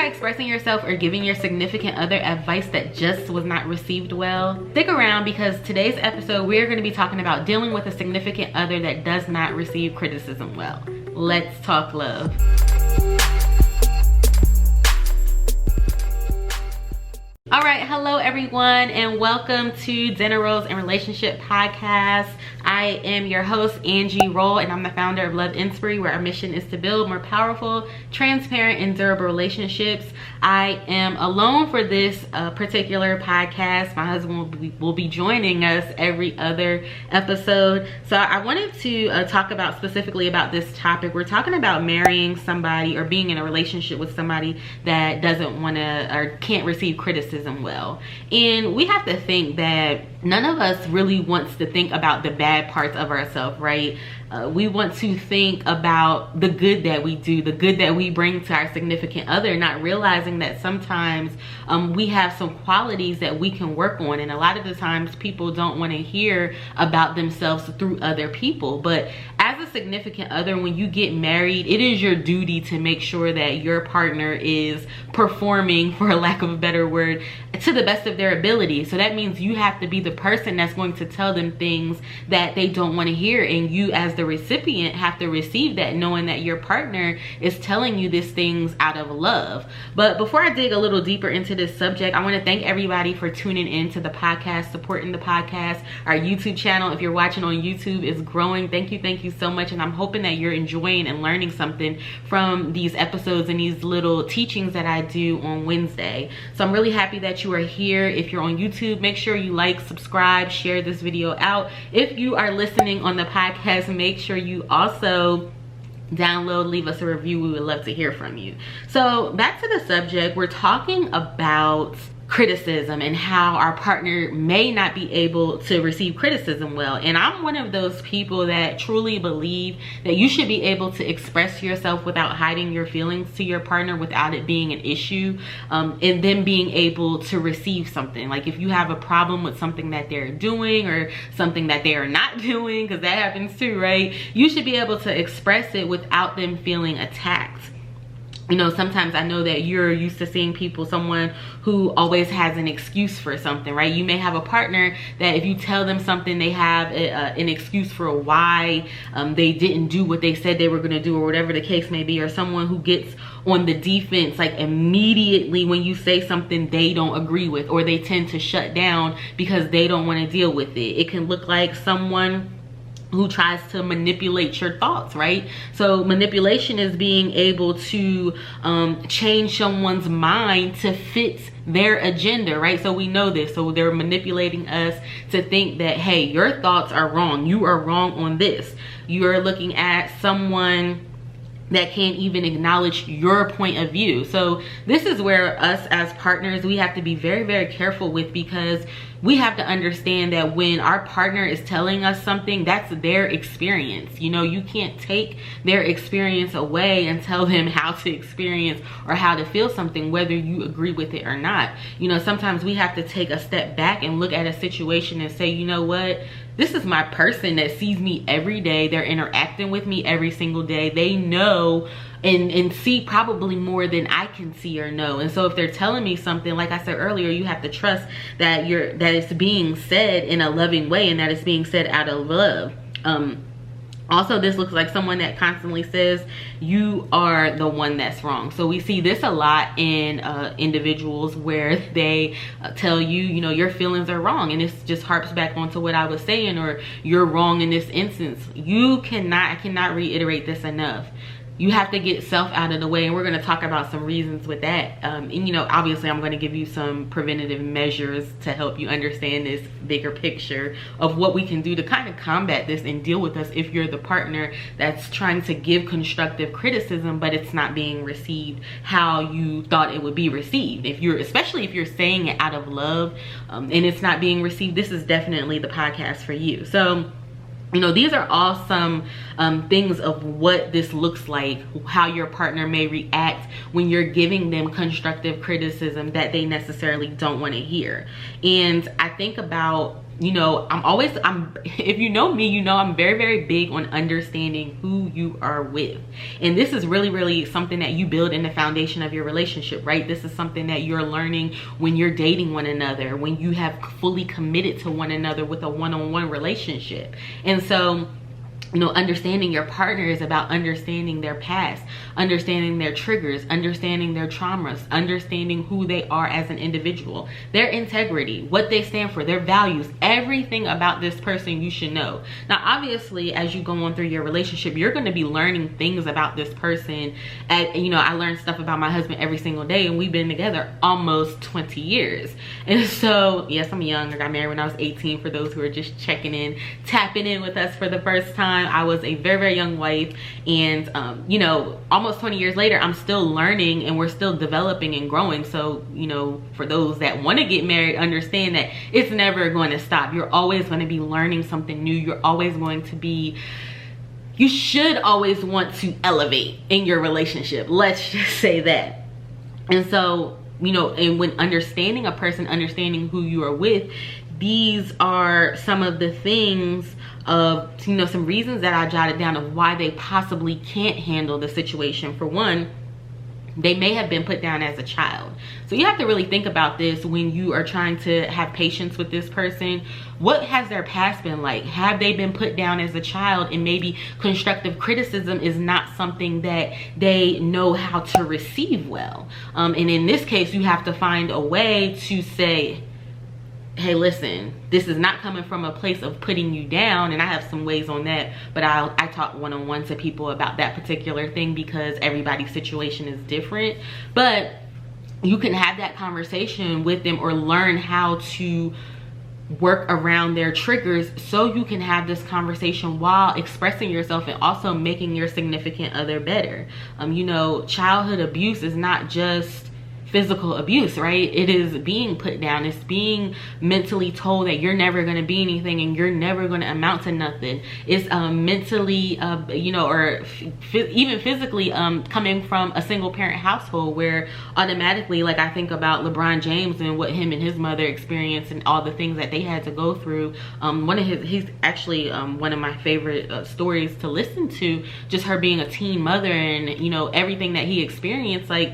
by expressing yourself or giving your significant other advice that just was not received well? Stick around, because today's episode we're going to be talking about dealing with a significant other that does not receive criticism well. Let's talk love. All right, hello everyone, and welcome to Dinner Rolls and Relationship Podcast. I am your host, Angie Rolle, and I'm the founder of Love Inspiry, where our mission is to build more powerful, transparent, and durable relationships. I am alone for this particular podcast. My husband will be joining us every other episode. So I wanted to talk about specifically about this topic. We're talking about marrying somebody or being in a relationship with somebody that doesn't want to or can't receive criticism well. And we have to think that none of us really wants to think about the bad parts of ourselves, right? We want to think about the good that we do, the good that we bring to our significant other, not realizing that sometimes we have some qualities that we can work on. And a lot of the times people don't want to hear about themselves through other people. But as a significant other, when you get married, it is your duty to make sure that your partner is performing, for a lack of a better word, to the best of their ability. So that means you have to be the person that's going to tell them things that they don't want to hear, and you as the recipient have to receive that, knowing that your partner is telling you these things out of love. But before I dig a little deeper into this subject, I want to thank everybody for tuning in to the podcast, supporting the podcast. Our YouTube channel, if you're watching on YouTube, is growing. Thank you so much, and I'm hoping that you're enjoying and learning something from these episodes and these little teachings that I do on Wednesday. So I'm really happy that you are here. If you're on YouTube, make sure you like, subscribe, share this video out. If you are listening on the podcast, make sure you also download, leave us a review. We would love to hear from you. So back to the subject, we're talking about criticism and how our partner may not be able to receive criticism well. And I'm one of those people that truly believe that you should be able to express yourself without hiding your feelings to your partner, without it being an issue, and then being able to receive something. Like if you have a problem with something that they're doing or something that they are not doing, because that happens too, right? You should be able to express it without them feeling attacked. You know, sometimes I know that you're used to seeing someone who always has an excuse for something, right? You may have a partner that if you tell them something, they have an excuse for why they didn't do what they said they were going to do, or whatever the case may be, or someone who gets on the defense like immediately when you say something they don't agree with, or they tend to shut down because they don't want to deal with it. It can look like someone who tries to manipulate your thoughts, right? So manipulation is being able to change someone's mind to fit their agenda, right? So we know this. So they're manipulating us to think that, hey, your thoughts are wrong. You are wrong on this. You're looking at someone that can't even acknowledge your point of view. So this is where us as partners, we have to be very, very careful with, because we have to understand that when our partner is telling us something, that's their experience. You know, you can't take their experience away and tell them how to experience or how to feel something, whether you agree with it or not. You know, sometimes we have to take a step back and look at a situation and say, you know what? This is my person that sees me every day. They're interacting with me every single day. They know and see probably more than I can see or know. And so if they're telling me something, like I said earlier, you have to trust that it's being said in a loving way, and that it's being said out of love. Also, this looks like someone that constantly says you are the one that's wrong. So we see this a lot in individuals where they tell you, you know, your feelings are wrong, and this just harps back onto what I was saying, or you're wrong in this instance. I cannot reiterate this enough. You have to get self out of the way, and we're going to talk about some reasons with that. And you know, obviously I'm going to give you some preventative measures to help you understand this bigger picture of what we can do to kind of combat this and deal with us if you're the partner that's trying to give constructive criticism but it's not being received how you thought it would be received. Especially if you're saying it out of love, and it's not being received, this is definitely the podcast for you. So you know, these are all some things of what this looks like, how your partner may react when you're giving them constructive criticism that they necessarily don't want to hear. And I think about you know, if you know me, you know I'm very, very big on understanding who you are with. And this is really, really something that you build in the foundation of your relationship, right? This is something that you're learning when you're dating one another, when you have fully committed to one another with a one-on-one relationship. And so, you know, understanding your partner is about understanding their past, understanding their triggers, understanding their traumas, understanding who they are as an individual, their integrity, what they stand for, their values, everything about this person you should know. Now, obviously, as you go on through your relationship, you're going to be learning things about this person. You know, I learn stuff about my husband every single day, and we've been together almost 20 years. And so, yes, I'm young. I got married when I was 18, for those who are just checking in, tapping in with us for the first time. I was a very, very young wife, and you know, almost 20 years later, I'm still learning and we're still developing and growing. So, you know, for those that want to get married, understand that it's never going to stop. You're always going to be learning something new. You're always going to be, you should always want to elevate in your relationship. Let's just say that. And so, you know, and when understanding a person, understanding who you are with, these are some of the things of, you know, some reasons that I jotted down of why they possibly can't handle the situation. For one, they may have been put down as a child. So you have to really think about this when you are trying to have patience with this person. What has their past been like? Have they been put down as a child, and maybe constructive criticism is not something that they know how to receive well? And in this case, you have to find a way to say, hey, listen, this is not coming from a place of putting you down. And I have some ways on that, but I talk one-on-one to people about that particular thing because everybody's situation is different. But you can have that conversation with them or learn how to work around their triggers, so you can have this conversation while expressing yourself and also making your significant other better. You know, childhood abuse is not just physical abuse, right? It is being put down. It's being mentally told that you're never going to be anything and you're never going to amount to nothing. It's mentally, you know, or even physically coming from a single parent household, where automatically, like, I think about LeBron James and what him and his mother experienced and all the things that they had to go through. He's actually one of my favorite stories to listen to, just her being a teen mother and, you know, everything that he experienced. Like,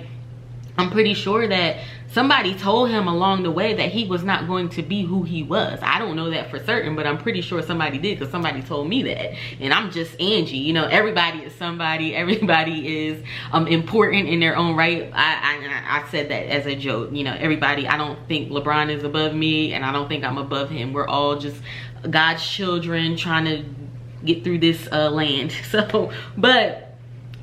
I'm pretty sure that somebody told him along the way that he was not going to be who he was. I don't know that for certain, but I'm pretty sure somebody did, because somebody told me that. And I'm just Angie. You know, everybody is somebody. Everybody is important in their own right. I said that as a joke. You know, everybody. I don't think LeBron is above me, and I don't think I'm above him. We're all just God's children trying to get through this land. So, but...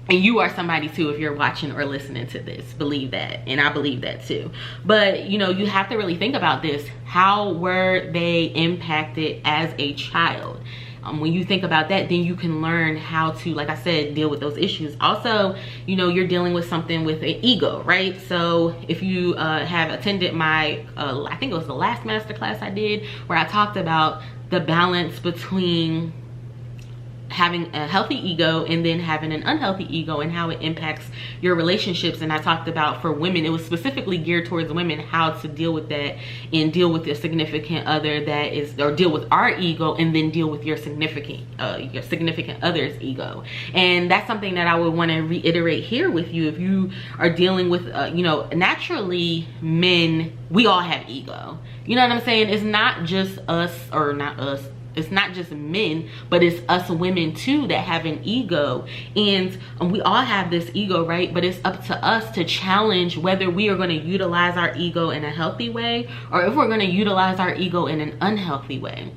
and you are somebody too if you're watching or listening to this. Believe that. And I believe that too. But, you know, you have to really think about this. How were they impacted as a child? When you think about that, then you can learn how to, like I said, deal with those issues. Also, you know, you're dealing with something with an ego, right? So if you have attended my, I think it was the last masterclass I did, where I talked about the balance between having a healthy ego and then having an unhealthy ego and how it impacts your relationships. And I talked about, for women, it was specifically geared towards women, how to deal with that and deal with your significant other that is, or deal with our ego and then deal with your significant other's ego. And that's something that I would want to reiterate here with you. If you are dealing with, you know, naturally men, we all have ego. You know what I'm saying? It's not just us, or not us. It's not just men, but it's us women too that have an ego. And we all have this ego, right? But it's up to us to challenge whether we are going to utilize our ego in a healthy way, or if we're going to utilize our ego in an unhealthy way.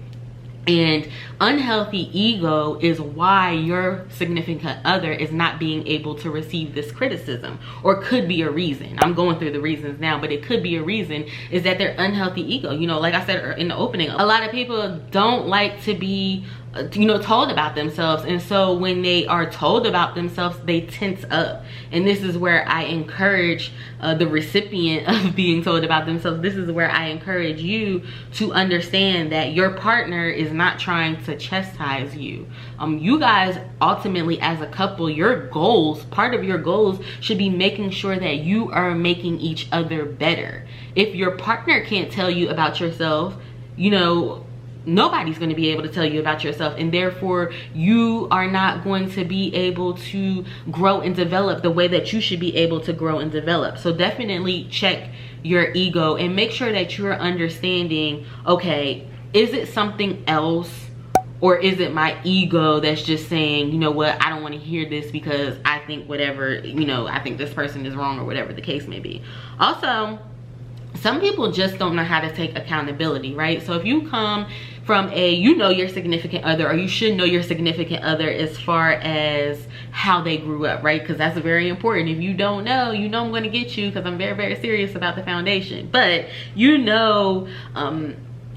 And unhealthy ego is why your significant other is not being able to receive this criticism, or could be a reason. I'm going through the reasons now, but it could be a reason, is that their unhealthy ego. You know, like I said in the opening, a lot of people don't like to be, you know, told about themselves. And so when they are told about themselves, they tense up. And this is where I encourage the recipient of being told about themselves. This is where I encourage you to understand that your partner is not trying to chastise you. You guys, ultimately, as a couple, your goals, part of your goals should be making sure that you are making each other better. If your partner can't tell you about yourself, you know, nobody's going to be able to tell you about yourself, and therefore you are not going to be able to grow and develop the way that you should be able to grow and develop. So definitely check your ego and make sure that you're understanding, okay, is it something else, or is it my ego that's just saying, you know what, I don't want to hear this because I think whatever, you know, I think this person is wrong, or whatever the case may be. Also, some people just don't know how to take accountability, right? So if you come from you know your significant other, or you should know your significant other as far as how they grew up, right? Because that's very important. If you don't know, you know I'm going to get you, because I'm very, very serious about the foundation. But you know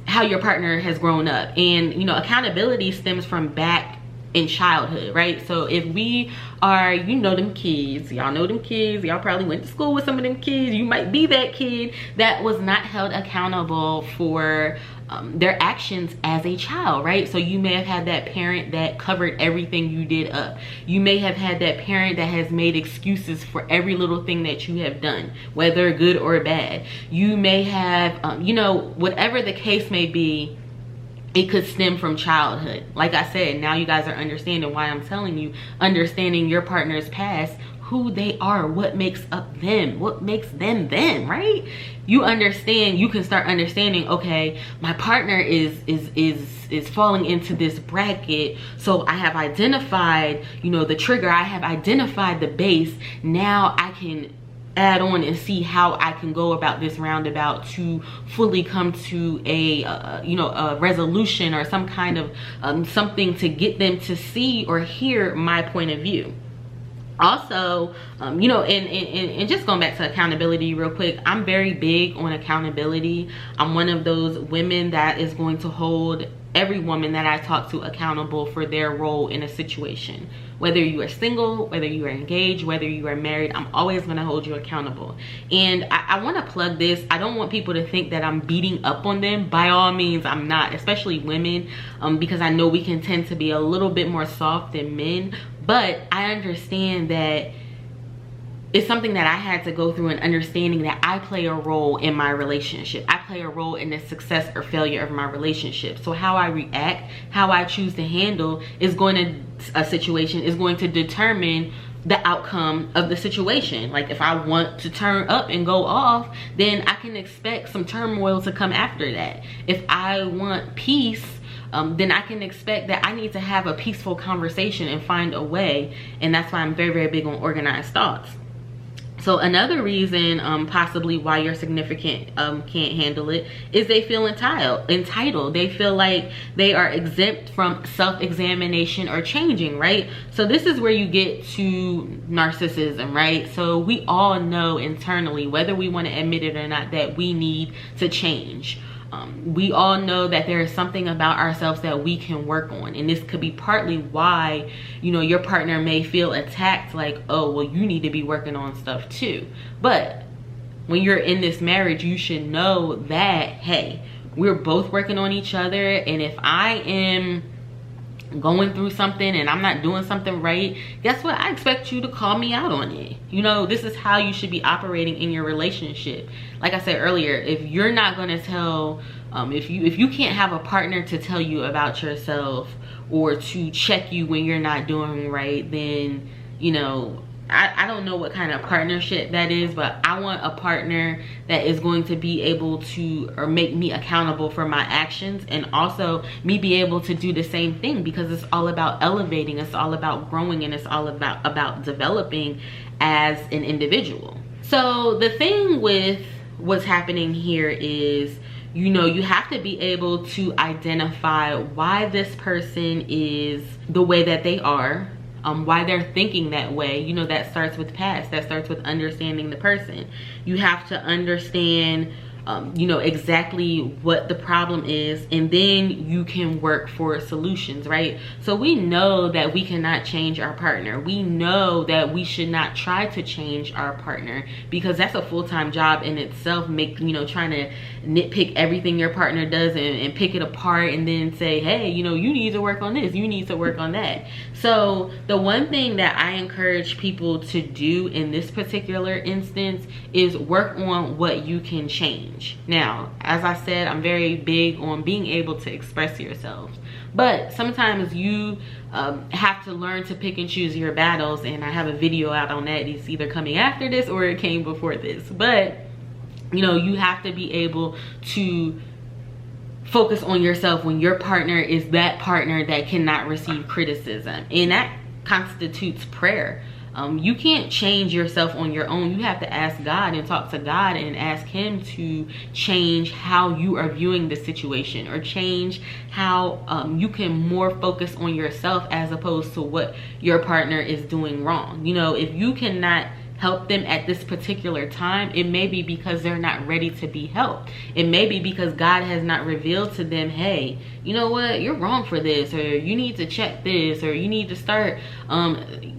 how your partner has grown up, and you know accountability stems from back in childhood, right? So if we are, you know, them kids, y'all know them kids, y'all probably went to school with some of them kids, you might be that kid that was not held accountable for their actions as a child, right? So you may have had that parent that covered everything you did up. You may have had that parent that has made excuses for every little thing that you have done, whether good or bad. You may have, you know, whatever the case may be, it could stem from childhood. Like I said, now you guys are understanding why I'm telling you, understanding your partner's past, who they are, what makes up them, what makes them them, right? You understand, you can start understanding, okay, my partner is falling into this bracket. So I have identified, you know, the trigger, I have identified the base. Now I can add on and see how I can go about this roundabout to fully come to a you know, a resolution, or some kind of something to get them to see or hear my point of view. Also, you know, and just going back to accountability real quick, I'm very big on accountability. I'm one of those women that is going to hold every woman that I talk to accountable for their role in a situation. Whether you are single, whether you are engaged, whether you are married, I'm always going to hold you accountable. And I want to plug this. I don't want people to think that I'm beating up on them. By all means, I'm not, especially women, because I know we can tend to be a little bit more soft than men. But I understand that it's something that I had to go through, and understanding that I play a role in my relationship. I play a role in the success or failure of my relationship. So how I react, how I choose to handle a situation is going to determine the outcome of the situation. Like if I want to turn up and go off, then I can expect some turmoil to come after that. If I want peace, then I can expect that I need to have a peaceful conversation and find a way. And that's why I'm very, very big on organized thoughts. So another reason possibly why your significant can't handle it is they feel entitled. They feel like they are exempt from self-examination or changing, right? So this is where you get to narcissism, right? So we all know internally, whether we want to admit it or not, that we need to change. We all know that there is something about ourselves that we can work on, and this could be partly why, you know, your partner may feel attacked, like, oh, well, you need to be working on stuff too. But when you're in this marriage, you should know that, hey, we're both working on each other, and if I am going through something and I'm not doing something right, guess what? I expect you to call me out on it. You know, this is how you should be operating in your relationship. Like I said earlier, if you're not going to tell, if you can't have a partner to tell you about yourself or to check you when you're not doing right, then, you know, I don't know what kind of partnership that is, but I want a partner that is going to be able to, or make me accountable for my actions, and also me be able to do the same thing, because it's all about elevating, it's all about growing, and it's all about developing as an individual. So the thing with what's happening here is, you know, you have to be able to identify why this person is the way that they are, why they're thinking that way. You know, that starts with past, that starts with understanding the person. You have to understand you know, exactly what the problem is, and then you can work for solutions, right? So we know that we cannot change our partner. We know that we should not try to change our partner, because that's a full-time job in itself. You know, trying to nitpick everything your partner does and pick it apart and then say, hey, you know, you need to work on this, you need to work on that. So the one thing that I encourage people to do in this particular instance is work on what you can change. Now, as I said, I'm very big on being able to express yourself, but sometimes you have to learn to pick and choose your battles, and I have a video out on that. It's either coming after this or it came before this, but you know, you have to be able to focus on yourself when your partner is that partner that cannot receive criticism, and that constitutes prayer. You can't change yourself on your own. You have to ask God and talk to God and ask him to change how you are viewing the situation, or change how you can more focus on yourself as opposed to what your partner is doing wrong. You know, if you cannot help them at this particular time, it may be because they're not ready to be helped. It may be because God has not revealed to them, hey, you know what, you're wrong for this, or you need to check this, or you need to start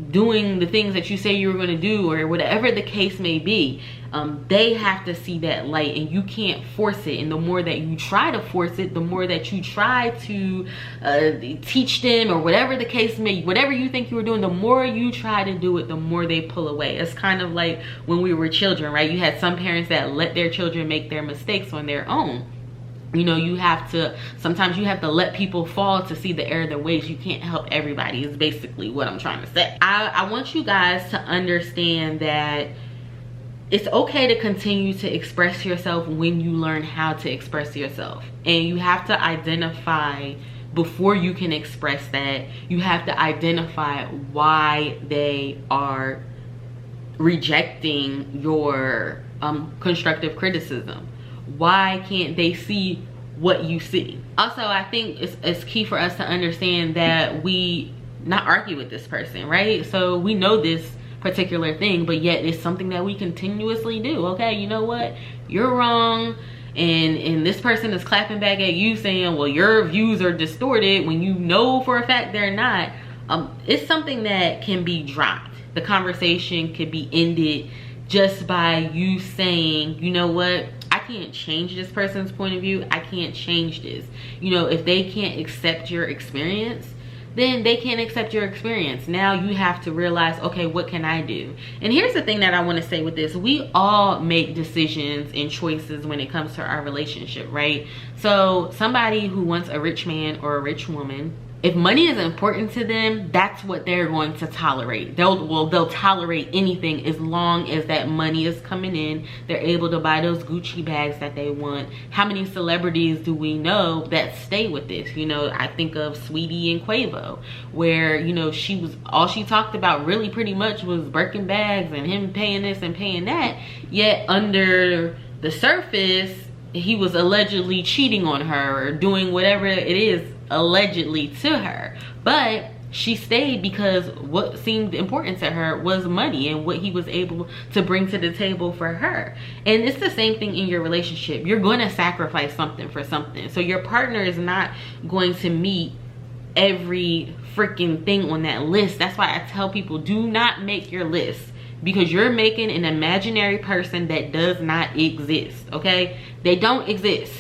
doing the things that you say you were going to do, or whatever the case may be. They have to see that light, and you can't force it. And the more that you try to force it, the more that you try to teach them, or whatever the case may be, whatever you think you were doing, the more you try to do it, the more they pull away. It's kind of like when we were children, right? You had some parents that let their children make their mistakes on their own. You know, you have to, sometimes you have to let people fall to see the error of their ways. You can't help everybody, is basically what I'm trying to say. I want you guys to understand that it's okay to continue to express yourself when you learn how to express yourself. And you have to identify, before you can express that, you have to identify why they are rejecting your constructive criticism. Why can't they see what you see? Also, I think it's key for us to understand that we not argue with this person, right? So we know this particular thing, but yet it's something that we continuously do. Okay, you know what, you're wrong, and this person is clapping back at you saying, well, your views are distorted, when you know for a fact they're not. It's something that can be dropped. The conversation could be ended just by you saying, you know what, I can't change this person's point of view. I can't change this. You know, if they can't accept your experience, then they can't accept your experience. Now you have to realize, okay, what can I do? And here's the thing that I want to say with this. We all make decisions and choices when it comes to our relationship, right? So somebody who wants a rich man or a rich woman, if money is important to them, that's what they're going to tolerate. They'll tolerate anything as long as that money is coming in. They're able to buy those Gucci bags that they want. How many celebrities do we know that stay with this? You know, I think of Sweetie and 𝐋𝐞𝐧𝐠, where, you know, all she talked about really pretty much was Birkin bags and him paying this and paying that. Yet under the surface, he was allegedly cheating on her or doing whatever it is allegedly to her. But she stayed because what seemed important to her was money and what he was able to bring to the table for her. And it's the same thing in your relationship. You're going to sacrifice something for something. So your partner is not going to meet every freaking thing on that list. That's why I tell people, do not make your list, because you're making an imaginary person that does not exist. Okay, they don't exist.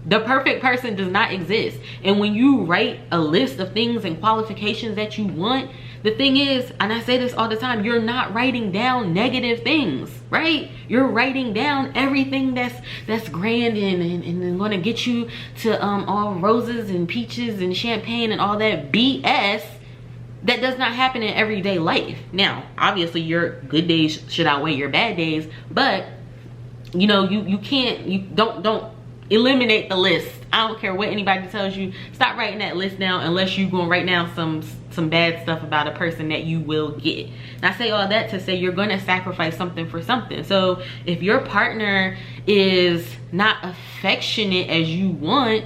The perfect person does not exist. And when you write a list of things and qualifications that you want, the thing is, and I say this all the time, you're not writing down negative things, right? You're writing down everything that's grand and gonna get you to all roses and peaches and champagne and all that BS that does not happen in everyday life. Now, obviously your good days should outweigh your bad days, but you know, you don't eliminate the list. I don't care what anybody tells you. Stop writing that list down unless you're gonna write down some bad stuff about a person that you will get. And I say all that to say you're gonna sacrifice something for something. So if your partner is not affectionate as you want,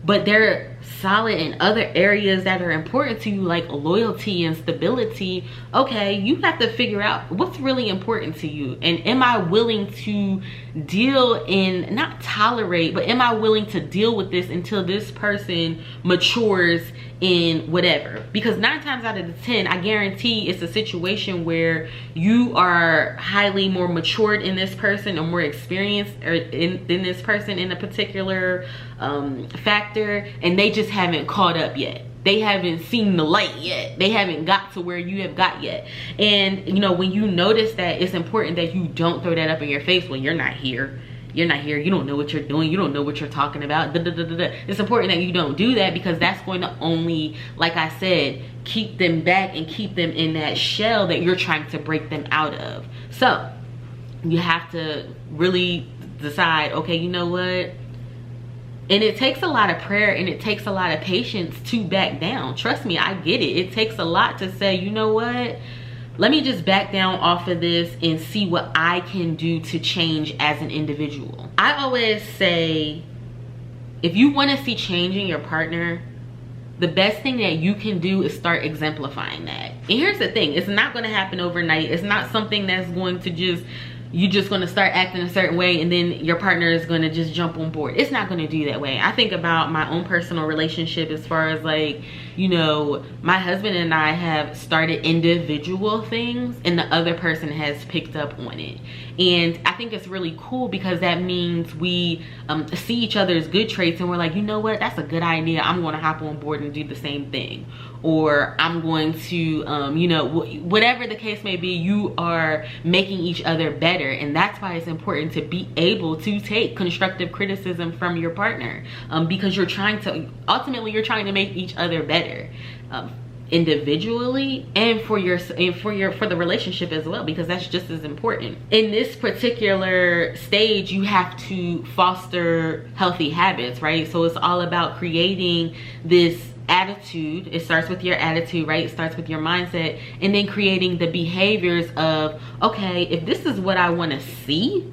but they're solid in other areas that are important to you, like loyalty and stability, okay, you have to figure out what's really important to you. And am I willing to deal in, not tolerate, but am I willing to deal with this until this person matures in whatever? Because 9 times out of the 10, I guarantee it's a situation where you are highly more matured in this person or more experienced in this person in a particular factor, and they just haven't caught up yet. they haven't seen the light yet. They haven't got to where you have got yet. And you know, when you notice that, it's important that you don't throw that up in your face when you're not here. You're not here, you don't know what you're doing, you don't know what you're talking about. It's important that you don't do that, because that's going to only, like I said, keep them back and keep them in that shell that you're trying to break them out of. So you have to really decide, okay, you know what? And it takes a lot of prayer and it takes a lot of patience to back down. Trust me, I get it. It takes a lot to say, you know what? Let me just back down off of this and see what I can do to change as an individual. I always say, if you want to see change in your partner, the best thing that you can do is start exemplifying that. And here's the thing, it's not going to happen overnight. It's not something that's going to just, you're just going to start acting a certain way and then your partner is going to just jump on board. It's not going to do that way. I think about my own personal relationship as far as like, you know, my husband and I have started individual things and the other person has picked up on it. And I think it's really cool, because that means we see each other's good traits and we're like, you know what, that's a good idea. I'm going to hop on board and do the same thing. Or I'm going to, you know, whatever the case may be, you are making each other better. And that's why it's important to be able to take constructive criticism from your partner, because you're trying to, ultimately, you're trying to make each other better. Individually and for the relationship as well, because that's just as important. In this particular stage, you have to foster healthy habits, right? So it's all about creating this attitude. It starts with your attitude, right? It starts with your mindset, and then creating the behaviors of, okay, if this is what I want to see,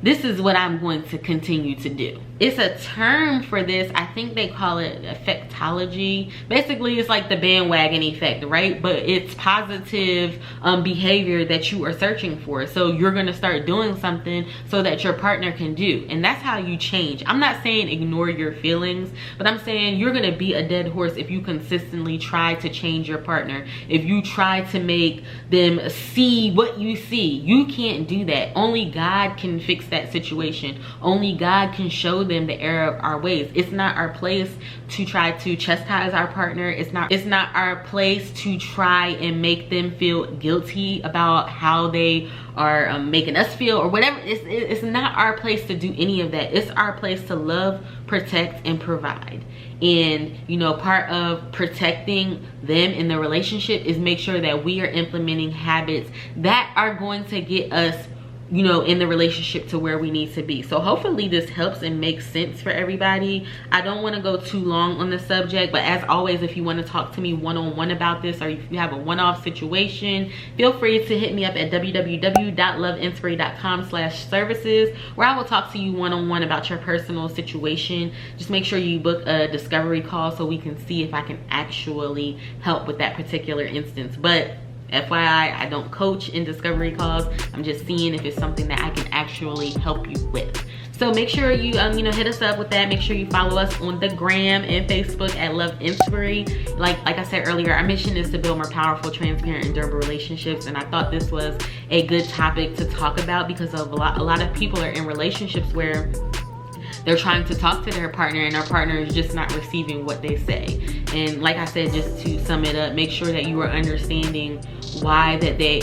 this is what I'm going to continue to do. It's a term for this. I think they call it effectology. Basically, it's like the bandwagon effect, right? But it's positive behavior that you are searching for. So you're going to start doing something so that your partner can do. And that's how you change. I'm not saying ignore your feelings, but I'm saying you're going to be a dead horse if you consistently try to change your partner. If you try to make them see what you see, you can't do that. Only God can fix that situation. Only God can show them the error of our ways. It's not our place to try to chastise our partner. It's not our place to try and make them feel guilty about how they are making us feel or whatever. It's not our place to do any of that. It's our place to love, protect, and provide. And you know, part of protecting them in the relationship is make sure that we are implementing habits that are going to get us, you know, in the relationship to where we need to be. So hopefully this helps and makes sense for everybody. I don't want to go too long on the subject, but as always, if you want to talk to me one-on-one about this, or if you have a one-off situation, feel free to hit me up at www.loveinspiry.com/services, where I will talk to you one-on-one about your personal situation. Just make sure you book a discovery call so we can see if I can actually help with that particular instance. But FYI, I don't coach in discovery calls. I'm just seeing if it's something that I can actually help you with. So make sure you you know, hit us up with that. Make sure you follow us on the gram and Facebook at Love Inspiry. Like I said earlier, our mission is to build more powerful, transparent, and durable relationships. And I thought this was a good topic to talk about, because of a lot of people are in relationships where they're trying to talk to their partner and their partner is just not receiving what they say. And like I said, just to sum it up, make sure that you are understanding why they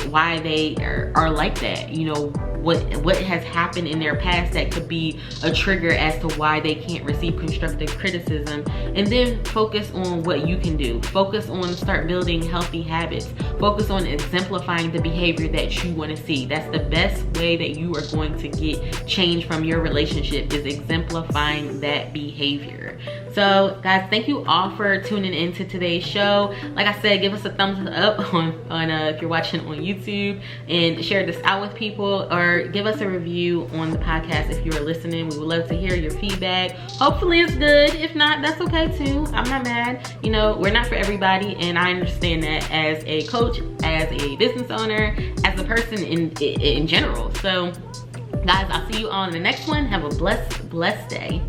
are like that. You know, what has happened in their past that could be a trigger as to why they can't receive constructive criticism. And then focus on what you can do. Focus on start building healthy habits. Focus on exemplifying the behavior that you want to see. That's the best way that you are going to get change from your relationship, is exemplifying that behavior. So guys, thank you all for tuning into today's show. Like I said, give us a thumbs up on if you're watching on YouTube, and share this out with people, or give us a review on the podcast if you're listening. We would love to hear your feedback. Hopefully it's good. If not, that's okay too. I'm not mad. You know, we're not for everybody, and I understand that as a coach, as a business owner, as a person in general. So guys, I'll see you on the next one. Have a blessed day.